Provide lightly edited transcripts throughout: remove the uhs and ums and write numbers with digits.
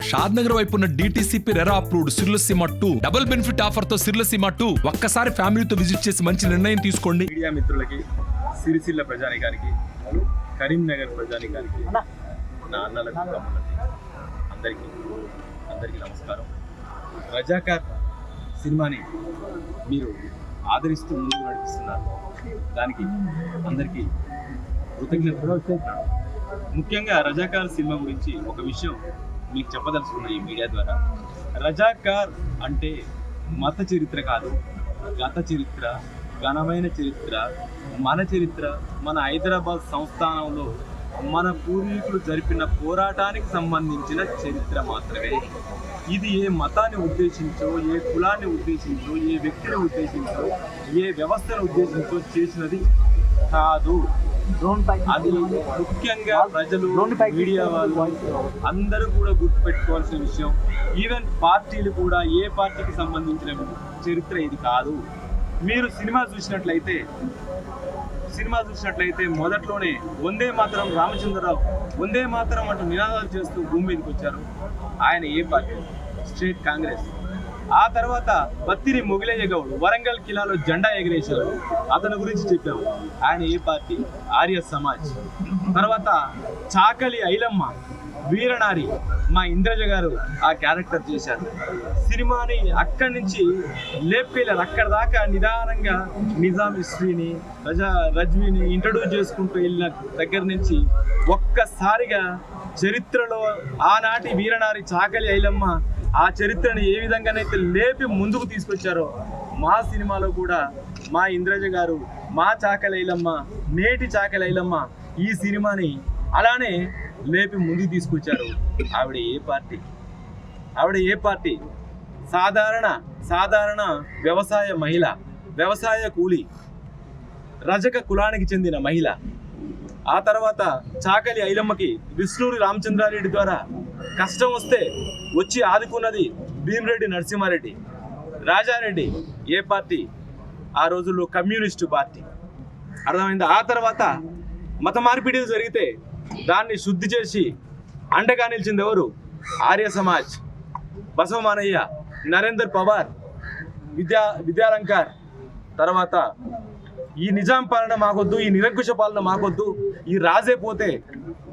షాద్ నగర్ వైపు ఉన్న DTCP RERA approved సిర్లసీమ 2 double benefit offer తో సిర్లసీమ 2 ఒక్కసారి ఫ్యామిలీతో విజిట్ చేసి మంచి నిర్ణయం తీసుకోండి. మీడియా మిత్రులకి, సిరిసిల్ల ప్రజానికానికి, కరీంనగర్ ప్రజానికానికి, నా అన్నలకు, తమ్ముళ్ళకి అందరికీ నమస్కారం. రజాకార్ సినిమాని మీరు ఆదరిస్తూ ముందుకు నడిపిస్తున్నారు. దానికి అందరికీ కృతజ్ఞతలు. ముఖ్యంగా రజాకార్ సినిమా గురించి ఒక విషయం మీకు చెప్పదలుచుకున్నా ఈ మీడియా ద్వారా. రజాకార్ అంటే మత చరిత్ర కాదు, గత చరిత్ర, ఘనమైన చరిత్ర, మన హైదరాబాద్ సంస్థానంలో మన పూర్వీకులు జరిపిన పోరాటానికి సంబంధించిన చరిత్ర మాత్రమే. ఇది ఏ మతాన్ని ఉద్దేశించో, ఏ కులాన్ని ఉద్దేశించో, ఏ వ్యక్తిని ఉద్దేశించో, ఏ వ్యవస్థను ఉద్దేశించో చేసినది కాదు. అది ముఖ్యంగా ప్రజలు, మీడియా వాళ్ళు అందరూ కూడా గుర్తుపెట్టుకోవాల్సిన విషయం. ఈవెన్ పార్టీలు కూడా ఏ పార్టీకి సంబంధించిన చరిత్ర ఇది కాదు. మీరు సినిమా చూసినట్లయితే మొదట్లోనే వందే మాతరం రామచంద్రరావు వందే మాతరం అంటూ నినాదాలు చేస్తూ భూమి మీదకి వచ్చారు. ఆయన ఏ పార్టీ? స్టేట్ కాంగ్రెస్. ఆ తర్వాత బత్తిరి మొగిలయ్య గౌడ్ వరంగల్ కిలాలో జెండా ఎగిరేశారు, అతని గురించి చెప్పాము. ఆయన ఏ పార్టీ? ఆర్య సమాజ్. తర్వాత చాకలి ఐలమ్మ వీరనారి, మా ఇంద్రజ గారు ఆ క్యారెక్టర్ చేశారు. సినిమాని అక్కడి నుంచి లేపుకెళ్ళారు. అక్కడ దాకా నిదానంగా నిజాం హిస్టరీని, రజ్వీని ఇంట్రడ్యూస్ చేసుకుంటూ వెళ్ళిన దగ్గర నుంచి ఒక్కసారిగా చరిత్రలో ఆనాటి వీరనారి చాకలి ఐలమ్మ ఆ చరిత్రని ఏ విధంగానైతే లేపి ముందుకు తీసుకొచ్చారో, మా సినిమాలో కూడా మా ఇంద్రజ గారు, మా చాకలి ఐలమ్మ, నేటి చాకలి ఐలమ్మ ఈ సినిమాని అలానే లేపి ముందుకు తీసుకొచ్చారు. ఆవిడ ఏ పార్టీ? సాధారణ వ్యవసాయ మహిళ, వ్యవసాయ కూలి, రజక కులానికి చెందిన మహిళ. ఆ తర్వాత చాకలి ఐలమ్మకి విష్ణూరి రామచంద్రారెడ్డి ద్వారా కష్టం వస్తే వచ్చి ఆదుకున్నది భీమిరెడ్డి నరసింహారెడ్డి. రాజారెడ్డి ఏ పార్టీ? ఆ రోజుల్లో కమ్యూనిస్టు పార్టీ. అర్థమైంది. ఆ తర్వాత మత మార్పిడి జరిగితే దాన్ని శుద్ధి చేసి అండగా నిలిచింది ఎవరు? ఆర్య సమాజ్, బసవమానయ్య, నరేందర్ పవార్, విద్యాలంకార్. తర్వాత ఈ నిజాం పాలన మాకొద్దు, ఈ నిరంకుశ పాలన మాకొద్దు, ఈ రాజే పోతే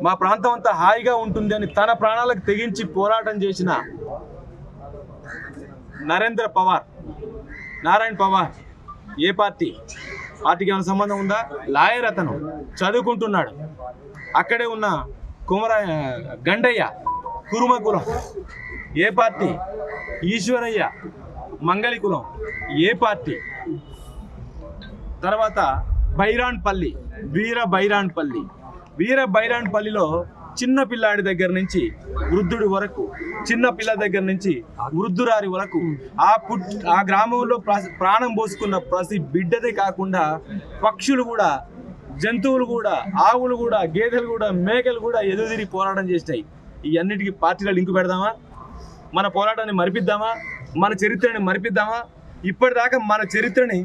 మా ప్రాంతం అంతా హాయిగా ఉంటుంది అని తన ప్రాణాలకు తెగించి పోరాటం చేసిన నారాయణ పవార్ ఏ పార్టీ? పార్టీకి ఏమైనా సంబంధం ఉందా? లాయర్, అతను చదువుకుంటున్నాడు. అక్కడే ఉన్న గండయ్య కురుమ కులం ఏ పార్టీ? ఈశ్వరయ్య మంగళి కులం ఏ పార్టీ? తర్వాత బైరాన్పల్లి, వీర బైరాన్పల్లిలో చిన్న పిల్లాడి దగ్గర నుంచి వృద్ధుడి వరకు, చిన్న పిల్ల దగ్గర నుంచి వృద్ధురారి వరకు ఆ గ్రామంలో ప్రాణం పోసుకున్న ప్రతి బిడ్డదే కాకుండా పక్షులు కూడా, జంతువులు కూడా, ఆవులు కూడా, గేదెలు కూడా, మేకలు కూడా ఎదురుదిరి పోరాటం చేసినాయి. ఈ అన్నిటికీ పార్టీలో లింకు పెడదామా? మన పోరాటాన్ని మరిపిద్దామా? మన చరిత్రని మరిపిద్దామా? ఇప్పటిదాకా మన చరిత్రని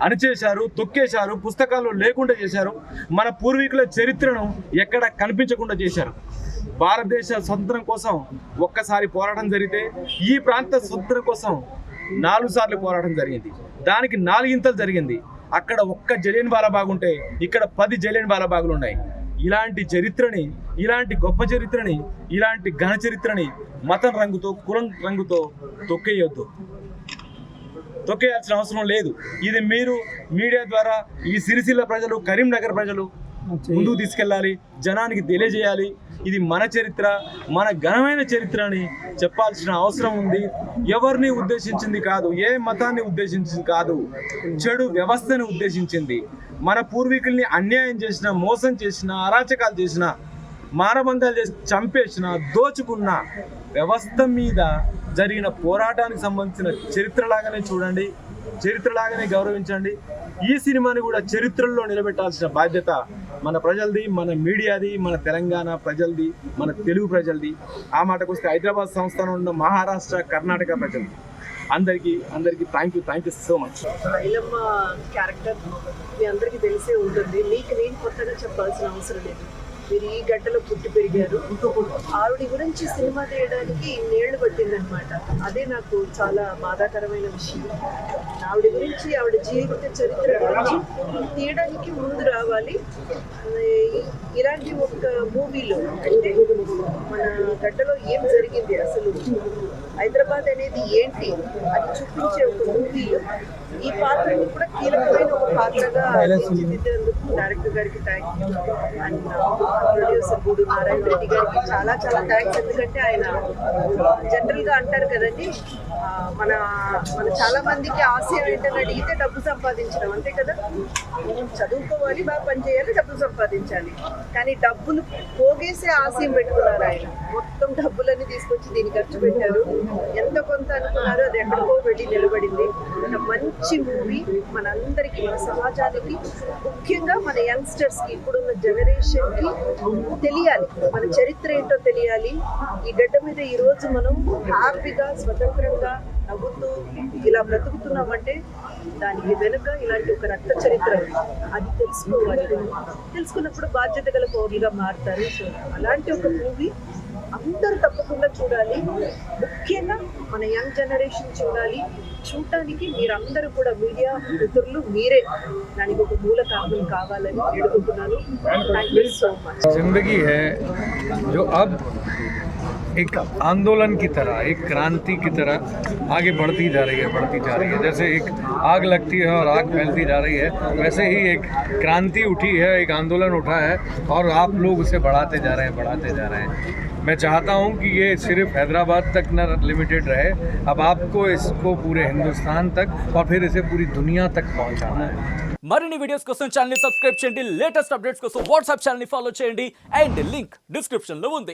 అణిచేశారు, తొక్కేశారు, పుస్తకాల్లో లేకుండా చేశారు. మన పూర్వీకుల చరిత్రను ఎక్కడ కనిపించకుండా చేశారు. భారతదేశ స్వతంత్రం కోసం ఒక్కసారి పోరాటం జరిగితే ఈ ప్రాంత స్వతంత్రం కోసం 4 సార్లు పోరాటం జరిగింది. దానికి 4 ఇంతలు జరిగింది. అక్కడ ఒక్క జలియన్ వాలాబాగ్ ఉంటే ఇక్కడ 10 జలియన్ వాలాబాగులు ఉన్నాయి. ఇలాంటి చరిత్రని, ఇలాంటి గొప్ప చరిత్రని, ఇలాంటి ఘన చరిత్రని మతం రంగుతో, కులం రంగుతో తొక్కేయాల్సిన అవసరం లేదు. ఇది మీరు మీడియా ద్వారా ఈ సిరిసిల్ల ప్రజలు, కరీంనగర్ ప్రజలు ముందుకు తీసుకెళ్ళాలి, జనానికి తెలియజేయాలి. ఇది మన చరిత్ర, మన ఘనమైన చరిత్ర అని చెప్పాల్సిన అవసరం ఉంది. ఎవరిని ఉద్దేశించింది కాదు, ఏ మతాన్ని ఉద్దేశించింది కాదు, చెడు వ్యవస్థని ఉద్దేశించింది. మన పూర్వీకుల్ని అన్యాయం చేసిన, మోసం చేసిన, అరాచకాలు చేసిన, మానభంగాలు చేసి చంపేసిన, దోచుకున్న వ్యవస్థ మీద జరిగిన పోరాటానికి సంబంధించిన చరిత్రలాగానే చూడండి, చరిత్రలాగానే గౌరవించండి. ఈ సినిమాని కూడా చరిత్రలో నిలబెట్టాల్సిన బాధ్యత మన ప్రజలది, మన మీడియాది, మన తెలంగాణ ప్రజలది, మన తెలుగు ప్రజలది. ఆ మాటకు వస్తే హైదరాబాద్ సంస్థానంలో ఉన్న మహారాష్ట్ర, కర్ణాటక ప్రజలు అందరికీ thank you so much. Ailamma character మీ అందరికీ తెలిసే ఉంటుంది, మీకు నేను కొత్తగా చెప్పాల్సిన అవసరం లేదు. మీరు ఈ గడ్డలో పుట్టి పెరిగారు. ఆవిడ గురించి సినిమా తీయడానికి ఇన్నేళ్లు పట్టిందనమాట. అదే నాకు చాలా బాధాకరమైన విషయం. ఆవిడ గురించి, ఆవిడ జీవిత చరిత్ర గురించి తీయడానికి ముందు రావాలి. ఇలాంటి ఒక మూవీలో అంటే మన గడ్డలో ఏం జరిగింది, అసలు హైదరాబాద్ అనేది ఏంటి అది చూపించే ఒక మూవీలో ఈ పాత్రని కూడా కీలకమైన ఒక పాత్రగా తీర్చిదిద్దేందుకు డైరెక్టర్ గారికి థ్యాంక్ యూ, అండ్ ప్రొడ్యూసర్ గూడు నారాయణ రెడ్డి గారికి చాలా చాలా థ్యాంక్స్. ఎందుకంటే ఆయన జనరల్గా అంటారు కదండి, మన మన చాలా మందికి ఆశయం ఏంటని అడిగితే డబ్బు సంపాదించడం, అంతే కదా. చదువుకోవాలి, బాగా పనిచేయాలి, డబ్బులు సంపాదించాలి. కానీ డబ్బులు పోగేసే ఆశయం పెట్టుకున్నారు ఆయన. మొత్తం డబ్బులన్నీ తీసుకొచ్చి దీన్ని ఖర్చు పెట్టారు. ఎంత కొంత అనుకున్నారు, అది ఎక్కడికో వెళ్ళి నిలబడింది. ఒక మంచి మూవీ మనందరికీ, మన సమాజానికి, ముఖ్యంగా మన యంగ్స్టర్స్కి, ఇప్పుడున్న జనరేషన్కి తెలియాలి, మన చరిత్ర ఏంటో తెలియాలి. ఈ గడ్డ మీద ఈరోజు మనం హ్యాపీగా స్వతంత్రంగా నవ్వుతూ ఇలా బ్రతుకుతున్నామంటే దానికి వెనుక ఇలాంటి ఒక రక్త చరిత్ర ఉంది. అది తెలుసుకోవాలి. తెలుసుకున్నప్పుడు బాధ్యత గల పౌరులుగా మారుతారు. సో అలాంటి ఒక మూవీ అందరూ తప్పకుండా చూడాలి. ముఖ్యంగా మన యంగ్ జనరేషన్ చూడాలి. చూడటానికి మీరందరూ కూడా మీడియా మిత్రులు మీరే దానికి ఒక మూల కారణం కావాలని వేడుకుంటున్నాను. Thank you so much. जिंदगी है जो अब एक आंदोलन की तरह, एक क्रांति की तरह आगे बढ़ती जा रही है। जैसे एक आग लगती है और आग फैलती जा रही है, वैसे ही एक क्रांति उठी है, एक आंदोलन उठा है और आप लोग उसे बढ़ाते जा रहे हैं। मैं चाहता हूं कि ये सिर्फ हैदराबाद तक न लिमिटेड रहे। अब आपको इसको पूरे हिंदुस्तान तक और फिर इसे पूरी दुनिया तक पहुंचाना है। మరిన్ని వీడియోస్ కోసం ఛానల్ ని సబ్స్క్రైబ్ చేయండి, లేటెస్ట్ అప్డేట్స్ కోసం వాట్సాప్ ఛానల్ ని ఫాలో చేయండి అండ్ లింక్ డిస్క్రిప్షన్ లో ఉంది.